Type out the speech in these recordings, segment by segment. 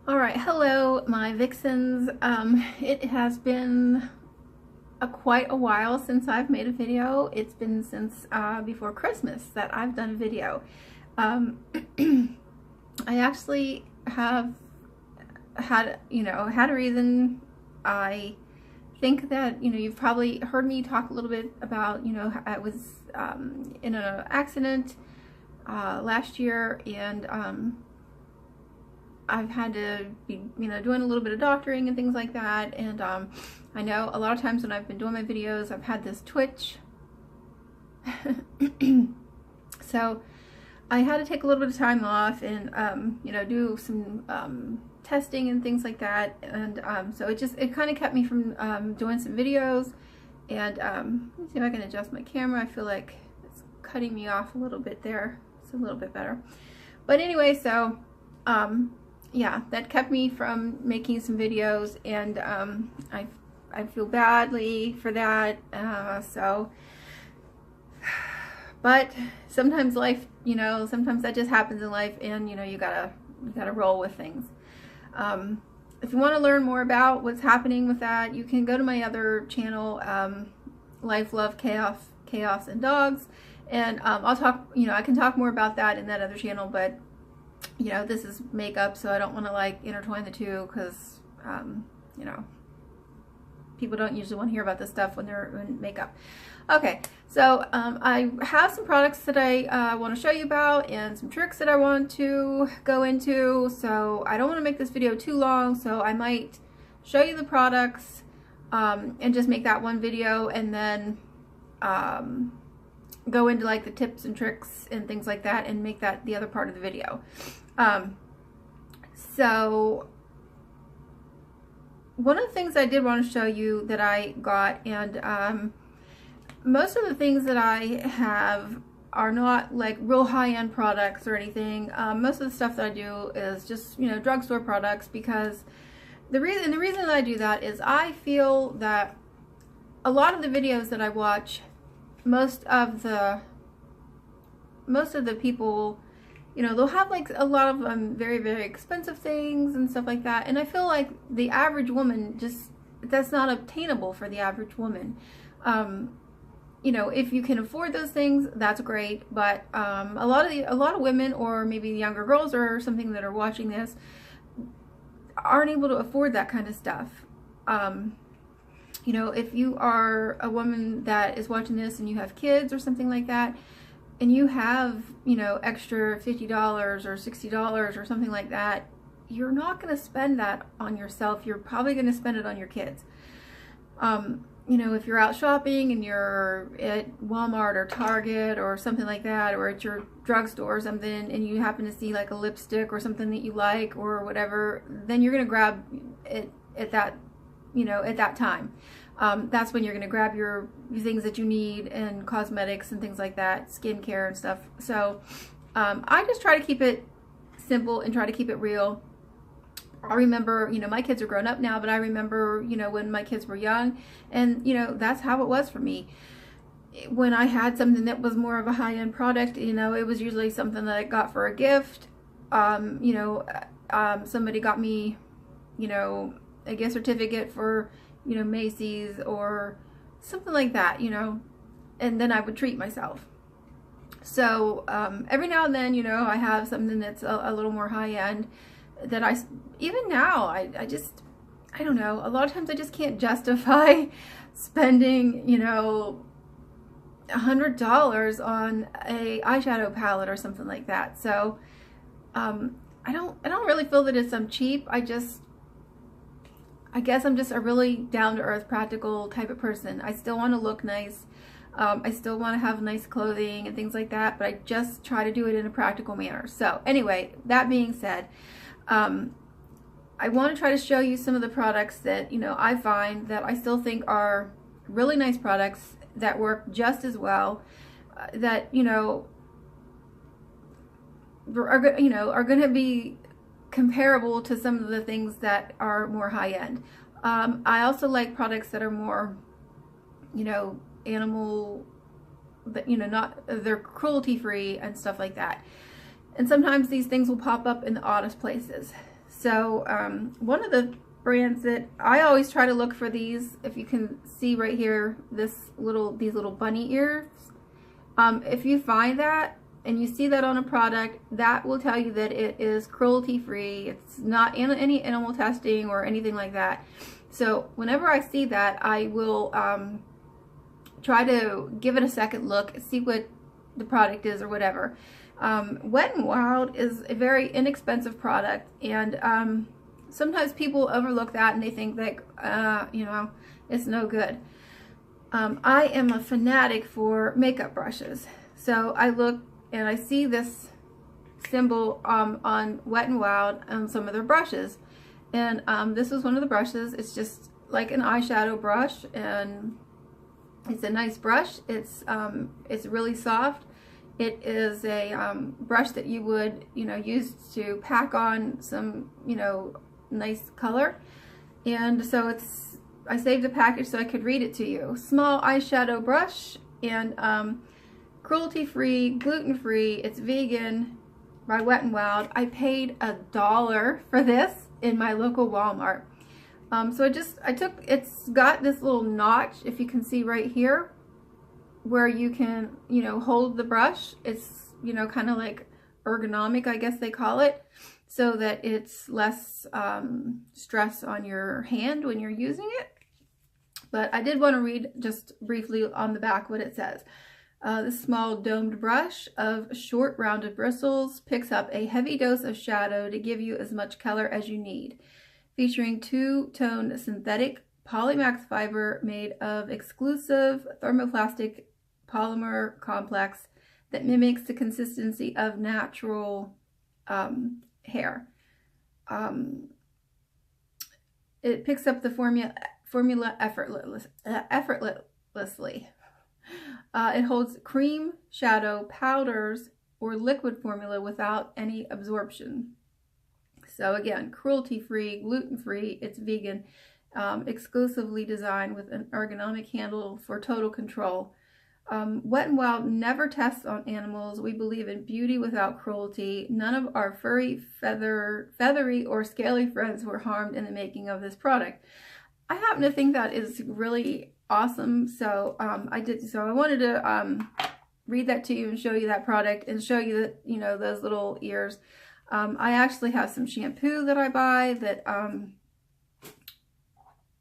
Alright, hello my Vixens. It has been quite a while since I've made a video. It's been since before Christmas that I've done a video. Um, I actually have had a reason. I think that, you've probably heard me talk a little bit about, I was in an accident last year, and I've had to be, doing a little bit of doctoring and things like that. And I know a lot of times when I've been doing my videos, I've had this twitch. So I had to take a little bit of time off and, do some testing and things like that. And so it kind of kept me from doing some videos. And let me see if I can adjust my camera. I feel like it's cutting me off a little bit there. It's a little bit better. But anyway, so yeah, that kept me from making some videos, and I feel badly for that. But sometimes life, sometimes that just happens in life, and you gotta roll with things. If you want to learn more about what's happening with that, you can go to my other channel, Life, Love, Chaos, and Dogs, and I'll talk. I can talk more about that in that other channel, but this is makeup, so I don't want to like intertwine the two, because people don't usually want to hear about this stuff when they're in makeup. Okay, so I have some products that I want to show you about, and some tricks that I want to go into. So I don't want to make this video too long, so I might show you the products and just make that one video, and then go into like the tips and tricks and things like that, and make that the other part of the video. So one of the things I did want to show you that I got, and most of the things that I have are not like real high-end products or anything. Most of the stuff that I do is just drugstore products, because the reason that I do that is I feel that a lot of the videos that I watch, most of the people, they'll have like a lot of very, very expensive things and stuff like that, and I feel like the average woman, that's not obtainable for the average woman. If you can afford those things, that's great, but a lot of women, or maybe younger girls or something that are watching this, aren't able to afford that kind of stuff. If you are a woman that is watching this and you have kids or something like that, and you have, extra $50 or $60 or something like that, you're not going to spend that on yourself. You're probably going to spend it on your kids. If you're out shopping and you're at Walmart or Target or something like that, or at your drugstore or something, and you happen to see like a lipstick or something that you like or whatever, then you're going to grab it at that, at that time. That's when you're going to grab your things that you need, and cosmetics and things like that, skincare and stuff. So I just try to keep it simple and try to keep it real. I remember, my kids are grown up now, but I remember, when my kids were young, and, that's how it was for me. When I had something that was more of a high-end product, it was usually something that I got for a gift. Somebody got me, a gift certificate for, Macy's or something like that, and then I would treat myself. So every now and then, I have something that's a little more high-end, that even now, I don't know, a lot of times I just can't justify spending, $100 on a eyeshadow palette or something like that. So I don't really feel that it's cheap. I guess I'm just a really down-to-earth, practical type of person. I still want to look nice. I still want to have nice clothing and things like that, but I just try to do it in a practical manner. So anyway, that being said, I want to try to show you some of the products that, I find that I still think are really nice products that work just as well, that, are going to be comparable to some of the things that are more high-end. I also like products that are more, animal, but they're cruelty-free and stuff like that. And sometimes these things will pop up in the oddest places. So one of the brands that I always try to look for these, if you can see right here, these little bunny ears. If you find that and you see that on a product, that will tell you that it is cruelty free. It's not in any animal testing or anything like that. So whenever I see that, I will try to give it a second look, see what the product is or whatever. Wet n Wild is a very inexpensive product, and sometimes people overlook that and they think that, you know, it's no good. I am a fanatic for makeup brushes. So I look and I see this symbol on Wet n Wild on some of their brushes. And this is one of the brushes. It's just like an eyeshadow brush, and it's a nice brush. It's really soft. It is a brush that you would, you know, use to pack on some, you know, nice color. And so I saved a package so I could read it to you. Small eyeshadow brush, and cruelty-free, gluten-free, it's vegan, by Wet n Wild. I paid $1 for this in my local Walmart. So it's got this little notch, if you can see right here, where you can, you know, hold the brush. It's, you know, kind of like ergonomic, I guess they call it, so that it's less stress on your hand when you're using it. But I did want to read just briefly on the back what it says. This small domed brush of short rounded bristles picks up a heavy dose of shadow to give you as much color as you need. Featuring two-tone synthetic Polymax fiber made of exclusive thermoplastic polymer complex that mimics the consistency of natural hair. It picks up the formula effortlessly. It holds cream, shadow, powders, or liquid formula without any absorption. So again, cruelty-free, gluten-free, it's vegan, exclusively designed with an ergonomic handle for total control. Wet n Wild never tests on animals. We believe in beauty without cruelty. None of our furry, feathery, or scaly friends were harmed in the making of this product. I happen to think that is really awesome. So I wanted to read that to you and show you that product and show you that, you know, those little ears. I actually have some shampoo that I buy that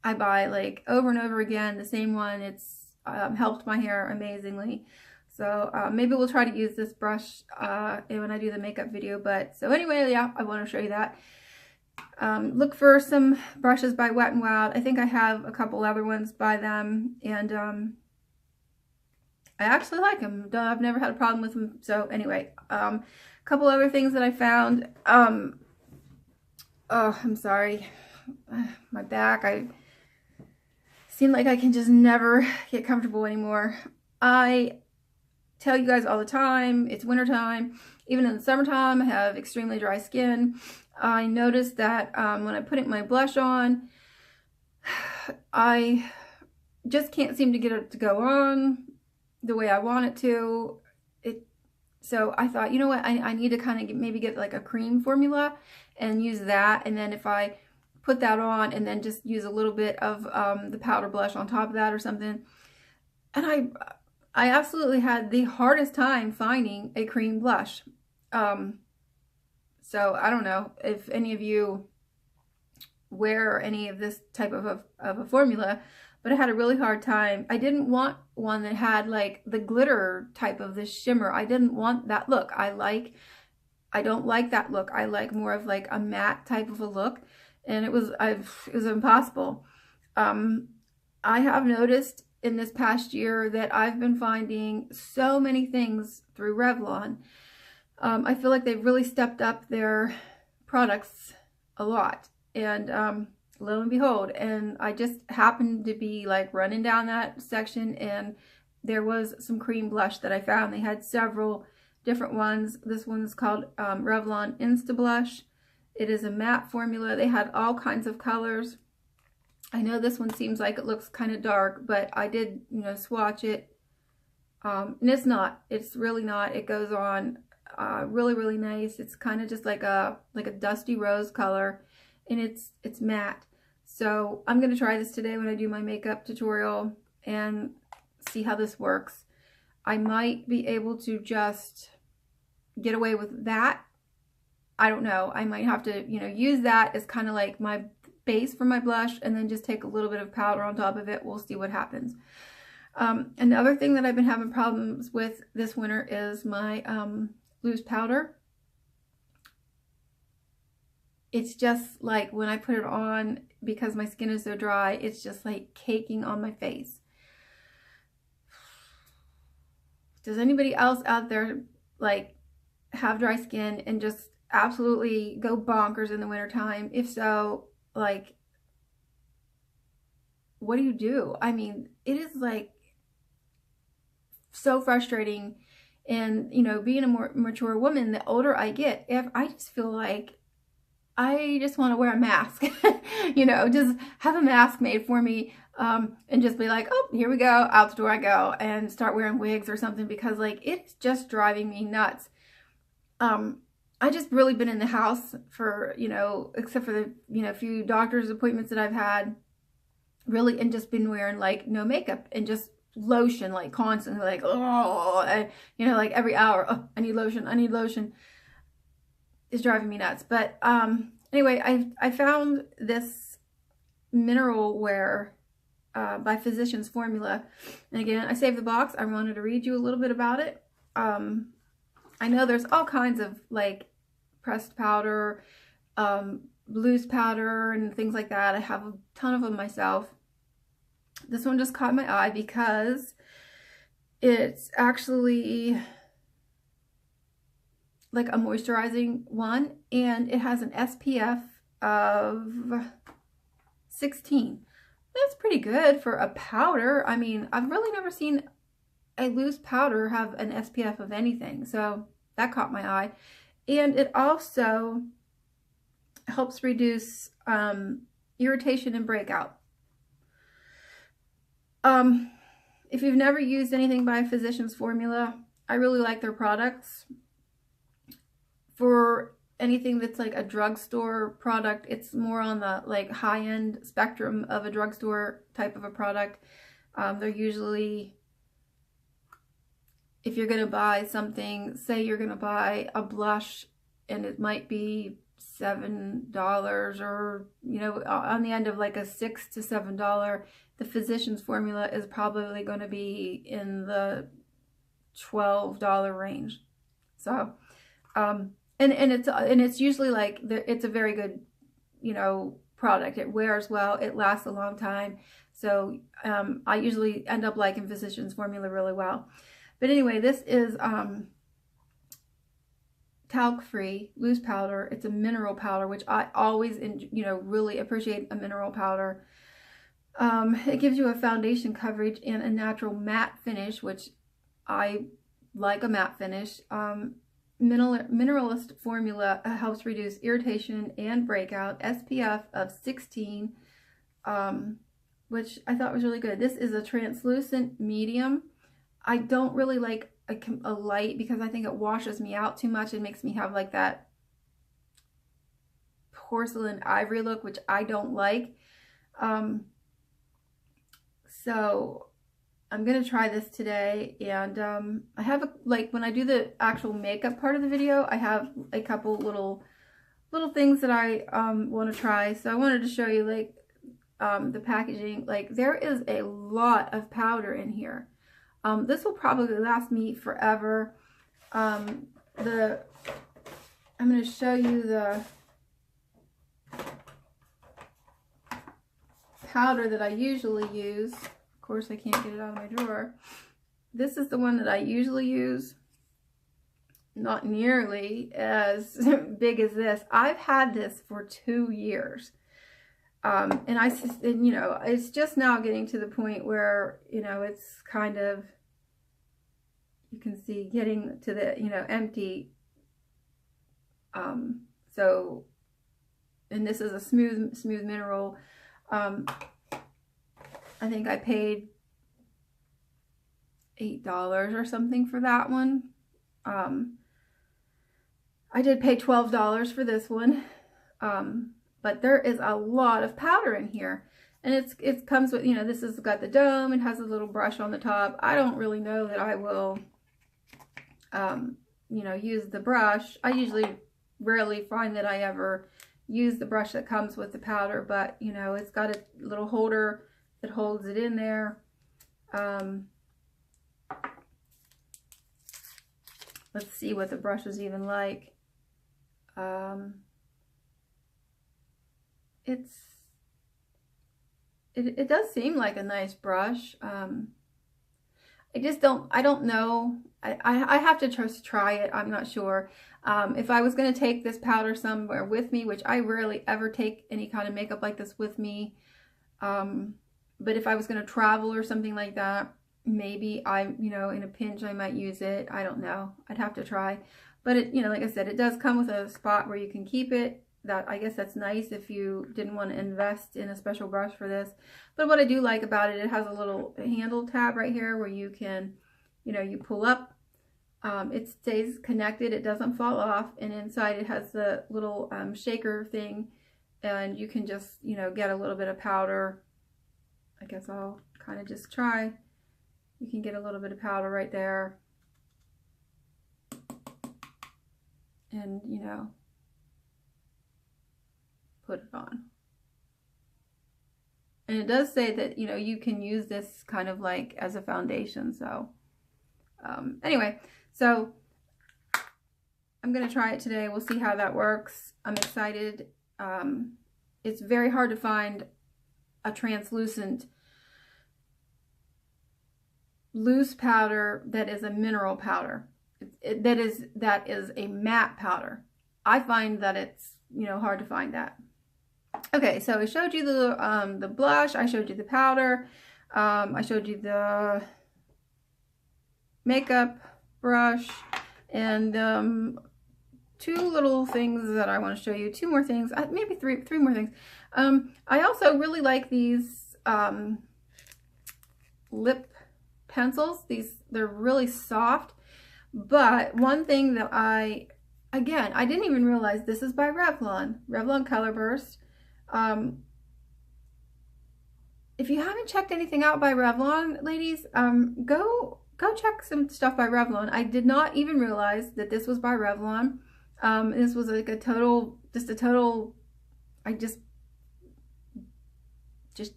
I buy like over and over again, the same one. It's helped my hair amazingly. So maybe we'll try to use this brush when I do the makeup video. But so anyway, yeah, I want to show you that. Look for some brushes by Wet n Wild. I think I have a couple other ones by them, and I actually like them. I've never had a problem with them. So anyway, a couple other things that I found. Oh, I'm sorry. My back. I seem like I can just never get comfortable anymore. I tell you guys all the time, it's wintertime. Even in the summertime, I have extremely dry skin. I noticed that when I put my blush on, I just can't seem to get it to go on the way I want it to. So I thought, you know what, I need to kind of maybe get like a cream formula and use that. And then if I put that on and then just use a little bit of the powder blush on top of that or something. And I absolutely had the hardest time finding a cream blush. So I don't know if any of you wear any of this type of a formula, but I had a really hard time. I didn't want one that had like the glitter type of this shimmer. I didn't want that look. I don't like that look. I like more of like a matte type of a look, and it was impossible. I have noticed in this past year that I've been finding so many things through Revlon. I feel like they've really stepped up their products a lot, and lo and behold, and I just happened to be like running down that section, and there was some cream blush that I found. They had several different ones. This one's called Revlon Insta Blush. It is a matte formula. They had all kinds of colors. I know this one seems like it looks kind of dark, but I did, you know, swatch it, and it's not. It's really not. It goes on really, really nice. It's kind of just like a dusty rose color. and it's matte. So I'm going to try this today when I do my makeup tutorial and see how this works. I might be able to just get away with that. I don't know. I might have to, you know, use that as kind of like my base for my blush and then just take a little bit of powder on top of it. We'll see what happens. Another thing that I've been having problems with this winter is my loose powder. It's just like when I put it on, because my skin is so dry, it's just like caking on my face. Does anybody else out there like have dry skin and just absolutely go bonkers in the wintertime? If so, like, what do you do? I mean, it is like so frustrating. And, you know, being a more mature woman, the older I get, if I just feel like I just want to wear a mask, you know, just have a mask made for me, and just be like, oh, here we go, out the door I go, and start wearing wigs or something, because like it's just driving me nuts. I just really been in the house for, you know, except for the, you know, few doctor's appointments that I've had, really, and just been wearing like no makeup and just lotion, like constantly, like, oh, and, you know, like every hour, oh, I need lotion, I need lotion. Is driving me nuts. But anyway, I found this mineral wear by Physicians Formula, and again, I saved the box. I wanted to read you a little bit about it. I know there's all kinds of like pressed powder, loose powder, and things like that. I have a ton of them myself. This one just caught my eye because it's actually like a moisturizing one, and it has an SPF of 16. That's pretty good for a powder. I mean, I've really never seen a loose powder have an SPF of anything, so that caught my eye. And it also helps reduce irritation and breakout. If you've never used anything by Physicians Formula, I really like their products. For anything that's like a drugstore product, it's more on the like high-end spectrum of a drugstore type of a product. They're usually, if you're gonna buy something, say you're gonna buy a blush and it might be $7, or, you know, on the end of like a $6 to $7, the Physicians Formula is probably going to be in the $12 range. So and it's usually like it's a very good, you know, product. It wears well, it lasts a long time. So I usually end up liking Physicians Formula really well. But anyway, this is talc-free loose powder. It's a mineral powder, which I always, you know, really appreciate a mineral powder. It gives you a foundation coverage and a natural matte finish, which I like a matte finish. Mineralist formula helps reduce irritation and breakout. SPF of 16, which I thought was really good. This is a translucent medium. I don't really like a light because I think it washes me out too much and makes me have like that porcelain ivory look, which I don't like. So I'm gonna try this today, and I have like when I do the actual makeup part of the video, I have a couple little things that I want to try. So I wanted to show you like the packaging. Like there is a lot of powder in here. This will probably last me forever. I'm going to show you the powder that I usually use. Of course, I can't get it out of my drawer. This is the one that I usually use. Not nearly as big as this. I've had this for 2 years. And you know, it's just now getting to the point where, you know, it's kind of, you can see getting to the, you know, empty. So, and this is a smooth mineral. I think I paid $8 or something for that one. I did pay $12 for this one. but there is a lot of powder in here. And it comes with, you know, this has got the dome. It has a little brush on the top. I don't really know that I will, you know, use the brush. I usually rarely find that I ever use the brush that comes with the powder, but, you know, it's got a little holder that holds it in there. Let's see what the brush is even like. It does seem like a nice brush. I don't know. I have to just try it. I'm not sure. If I was going to take this powder somewhere with me, which I rarely ever take any kind of makeup like this with me. But if I was going to travel or something like that, maybe you know, in a pinch I might use it. I don't know. I'd have to try. But it, you know, like I said, it does come with a spot where you can keep it. I guess that's nice if you didn't want to invest in a special brush for this. But what I do like about it, it has a little handle tab right here where you can, you know, you pull up. It stays connected. It doesn't fall off. And inside it has the little shaker thing. And you can just, you know, get a little bit of powder. I guess I'll kind of just try. You can get a little bit of powder right there. And, you know, put it on. And it does say that, you know, you can use this kind of like as a foundation. So anyway, so I'm going to try it today. We'll see how that works. I'm excited. It's very hard to find a translucent loose powder that is a mineral powder. That is a matte powder. I find that it's, you know, hard to find that. Okay, so I showed you the blush, I showed you the powder, I showed you the makeup brush, and two little things that I want to show you. Two more things, maybe three more things. I also really like these lip pencils. They're really soft. But one thing that I didn't even realize this is by Revlon Color Burst. If you haven't checked anything out by Revlon, ladies, go check some stuff by Revlon. I did not even realize that this was by Revlon. This was like a total, I just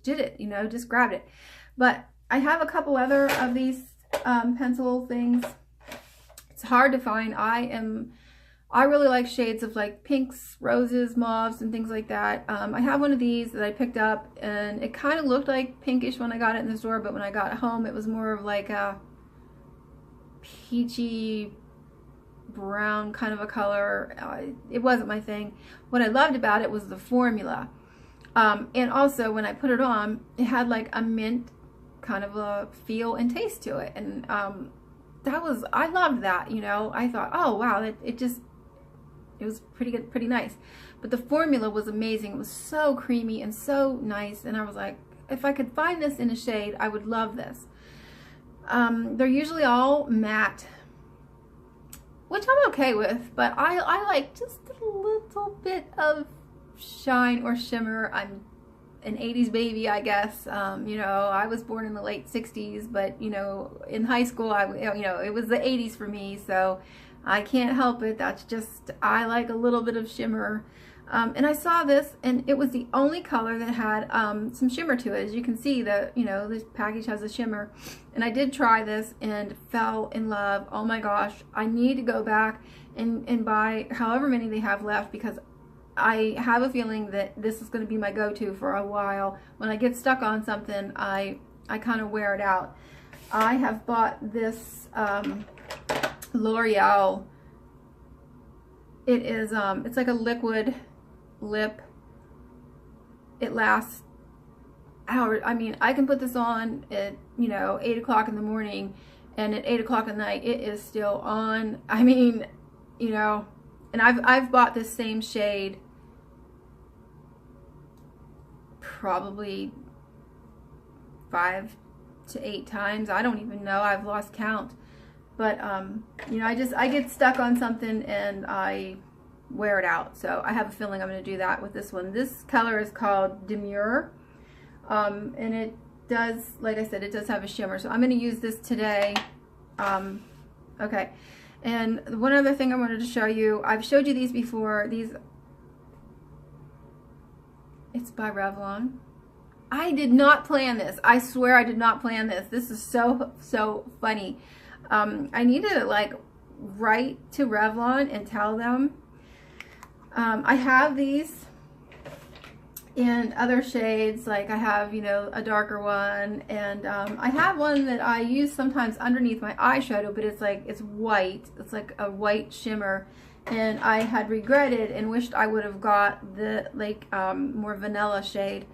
did it, you know, just grabbed it. But I have a couple other of these pencil things. It's hard to find. I really like shades of like pinks, roses, mauves, and things like that. I have one of these that I picked up, and it kind of looked like pinkish when I got it in the store, but when I got it home, it was more of like a peachy brown kind of a color. It wasn't my thing. What I loved about it was the formula. And also when I put it on, it had like a mint kind of a feel and taste to it. And I loved that, you know. I thought, oh wow, it was pretty good, pretty nice. But the formula was amazing. It was so creamy and so nice, and I was like, if I could find this in a shade, I would love this. They're usually all matte, which I'm okay with, but I like just a little bit of shine or shimmer. I'm an 80s baby, I guess. You know, I was born in the late 60s, but you know, in high school, you know, it was the 80s for me, so I can't help it. That's just, I like a little bit of shimmer. And I saw this, and it was the only color that had some shimmer to it. As you can see, you know, this package has a shimmer. And I did try this and fell in love. Oh my gosh, I need to go back and buy however many they have left, because I have a feeling that this is going to be my go-to for a while. When I get stuck on something, I kind of wear it out. I have bought this L'Oreal. It is it's like a liquid lip. It lasts hours. I mean, I can put this on at, you know, 8 o'clock in the morning, and at 8 o'clock at night it is still on. I mean, you know, and I've bought this same shade probably 5 to 8 times. I don't even know. I've lost count. But you know, I get stuck on something, and I wear it out. So I have a feeling I'm going to do that with this one. This color is called Demure, and it does, like I said, it does have a shimmer. So I'm going to use this today. Okay, and one other thing I wanted to show you, I've showed you these before. It's by Revlon. I did not plan this. I swear I did not plan this. This is so funny. I need to like write to Revlon and tell them. I have these in other shades, like I have, you know, a darker one, and I have one that I use sometimes underneath my eyeshadow, but it's like, it's white. It's like a white shimmer, and I had regretted and wished I would have got the like more vanilla shade.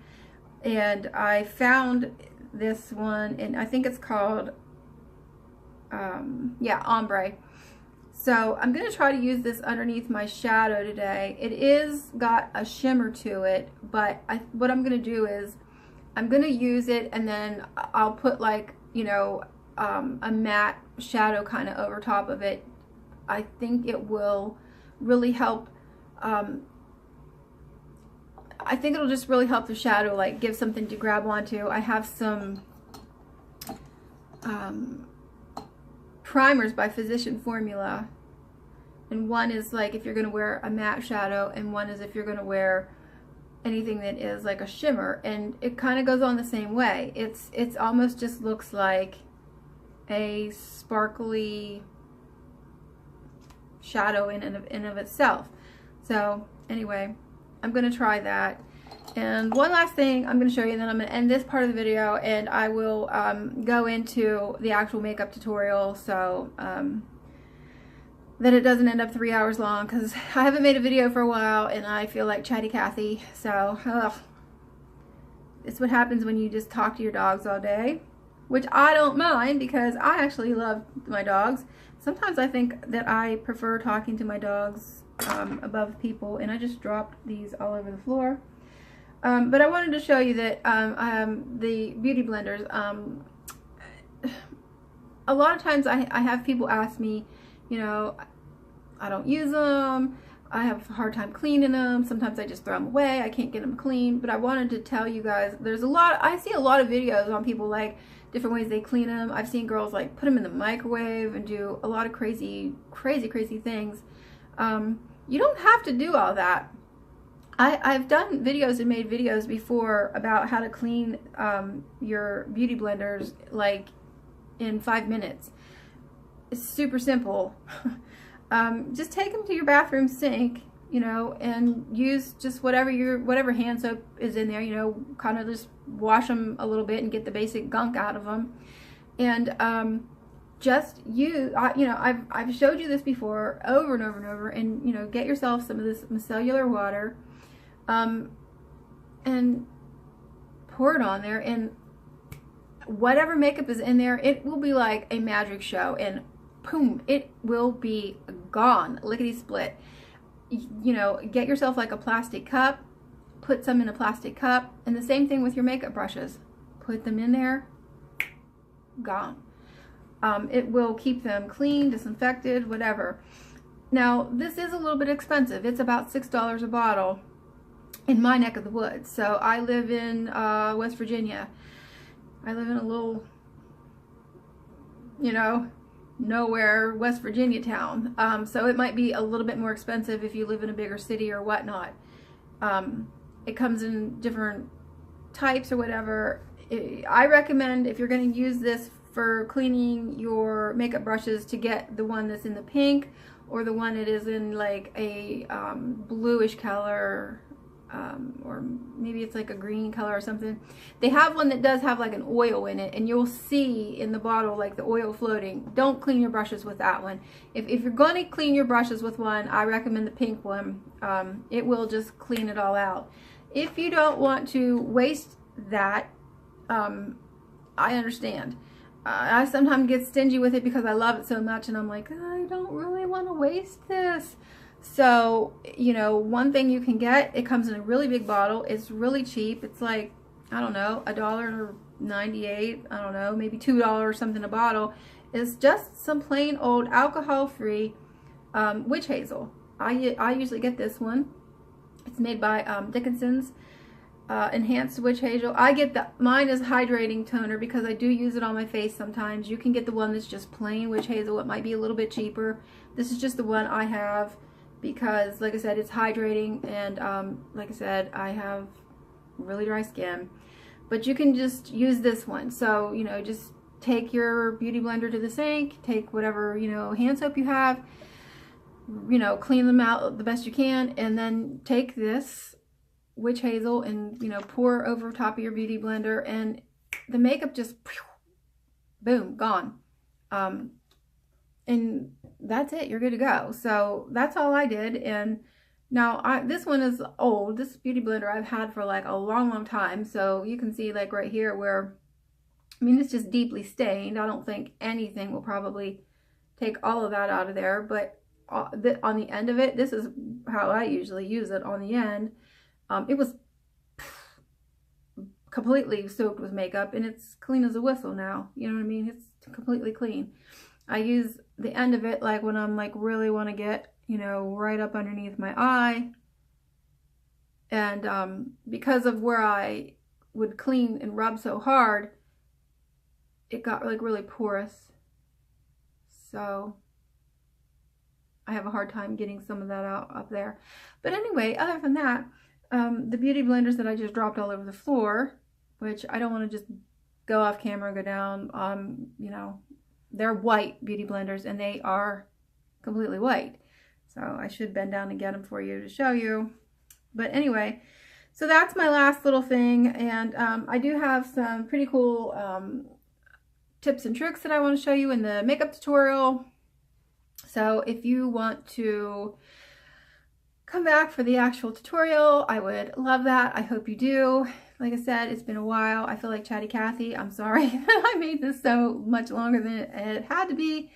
And I found this one, and I think it's called yeah, Ombre. So I'm going to try to use this underneath my shadow today. It is got a shimmer to it, but what I'm going to do is I'm going to use it, and then I'll put like, you know, a matte shadow kind of over top of it. I think it will really help. I think it'll just really help the shadow, like give something to grab onto. I have some primers by Physician Formula, and one is like if you're going to wear a matte shadow, and one is if you're going to wear anything that is like a shimmer, and it kind of goes on the same way. It's almost just looks like a sparkly shadow in and of itself. So anyway, I'm going to try that. And one last thing I'm going to show you, and then I'm going to end this part of the video, and I will go into the actual makeup tutorial, so that it doesn't end up 3 hours long, because I haven't made a video for a while and I feel like Chatty Cathy. So it's what happens when you just talk to your dogs all day, which I don't mind, because I actually love my dogs. Sometimes I think that I prefer talking to my dogs above people, and I just dropped these all over the floor. But I wanted to show you that the beauty blenders, a lot of times I have people ask me, you know, I don't use them, I have a hard time cleaning them, sometimes I just throw them away, I can't get them clean. But I wanted to tell you guys, I see a lot of videos on people, like different ways they clean them. I've seen girls like put them in the microwave and do a lot of crazy things. You don't have to do all that. I've done videos and made videos before about how to clean your beauty blenders like in 5 minutes. It's super simple. Just take them to your bathroom sink, you know, and use just whatever hand soap is in there, you know, kind of just wash them a little bit and get the basic gunk out of them. And just use, you know, I've showed you this before over and over and over, and, you know, get yourself some of this micellar water, and pour it on there, and whatever makeup is in there, it will be like a magic show, and boom, it will be gone, lickety split. You know, get yourself like a plastic cup, put some in a plastic cup, and the same thing with your makeup brushes. Put them in there, gone. It will keep them clean, disinfected, whatever. Now, this is a little bit expensive. It's about $6 a bottle in my neck of the woods. So I live in West Virginia. I live in a little, you know, nowhere West Virginia town. So it might be a little bit more expensive if you live in a bigger city or whatnot. It comes in different types or whatever. I recommend, if you're going to use this for cleaning your makeup brushes, to get the one that's in the pink, or the one that is in like a bluish color, or maybe it's like a green color or something. They have one that does have like an oil in it, and you'll see in the bottle like the oil floating. Don't clean your brushes with that one. If you're going to clean your brushes with one, I recommend the pink one. It will just clean it all out. If you don't want to waste that, I understand. I sometimes get stingy with it because I love it so much, and I'm like, I don't really want to waste this. So, you know, one thing you can get, it comes in a really big bottle. It's really cheap. It's like, I don't know, $1.98, I don't know, maybe $2 or something a bottle. It's just some plain old alcohol-free witch hazel. I usually get this one. It's made by Vixens. Enhanced witch hazel. I get mine is hydrating toner because I do use it on my face sometimes. You can get the one that's just plain witch hazel. It might be a little bit cheaper. This is just the one I have because, like I said, it's hydrating, and like I said, I have really dry skin. But you can just use this one. So, you know, just take your beauty blender to the sink, take whatever, you know, hand soap you have, you know, clean them out the best you can, and then take this witch hazel and, you know, pour over top of your beauty blender, and the makeup just boom, gone. And that's it, you're good to go. So that's all I did. And now this one is old. This beauty blender I've had for like a long time. So you can see like right here where, I mean, it's just deeply stained. I don't think anything will probably take all of that out of there, but on the end of it, this is how I usually use it on the end. It was completely soaked with makeup, and it's clean as a whistle now. You know what I mean? It's completely clean. I use the end of it like when I'm like really want to get, you know, right up underneath my eye. And because of where I would clean and rub so hard, it got like really porous. So I have a hard time getting some of that out up there. But anyway, other than that, the beauty blenders that I just dropped all over the floor, which I don't want to just go off camera and go down, you know, they're white beauty blenders, and they are completely white. So I should bend down and get them for you to show you. But anyway, so that's my last little thing. And I do have some pretty cool tips and tricks that I want to show you in the makeup tutorial. So if you want to come back for the actual tutorial, I would love that. I hope you do. Like I said, it's been a while. I feel like Chatty Cathy. I'm sorry I made this so much longer than it had to be.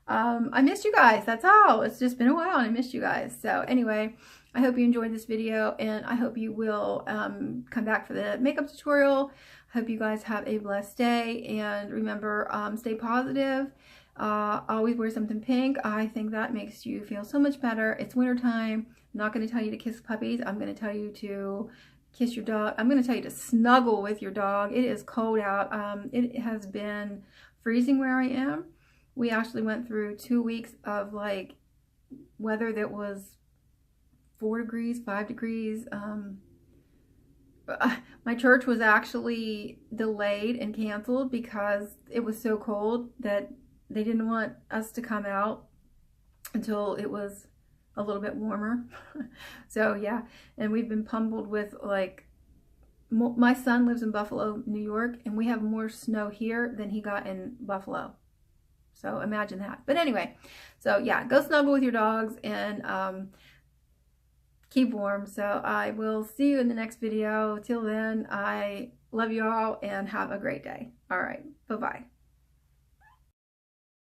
I missed you guys. That's all. It's just been a while and I missed you guys. So anyway, I hope you enjoyed this video, and I hope you will come back for the makeup tutorial. I hope you guys have a blessed day, and remember, stay positive. Always wear something pink. I think that makes you feel so much better. It's winter time. I'm not going to tell you to kiss puppies. I'm going to tell you to kiss your dog. I'm going to tell you to snuggle with your dog. It is cold out. It has been freezing where I am. We actually went through 2 weeks of like weather that was 4 degrees, 5 degrees. My church was actually delayed and canceled because it was so cold that they didn't want us to come out until it was a little bit warmer. So yeah, and we've been pummeled with like, my son lives in Buffalo, New York, and we have more snow here than he got in Buffalo. So imagine that. But anyway, so yeah, go snuggle with your dogs and keep warm. So I will see you in the next video. Till then, I love you all and have a great day. All right, bye-bye.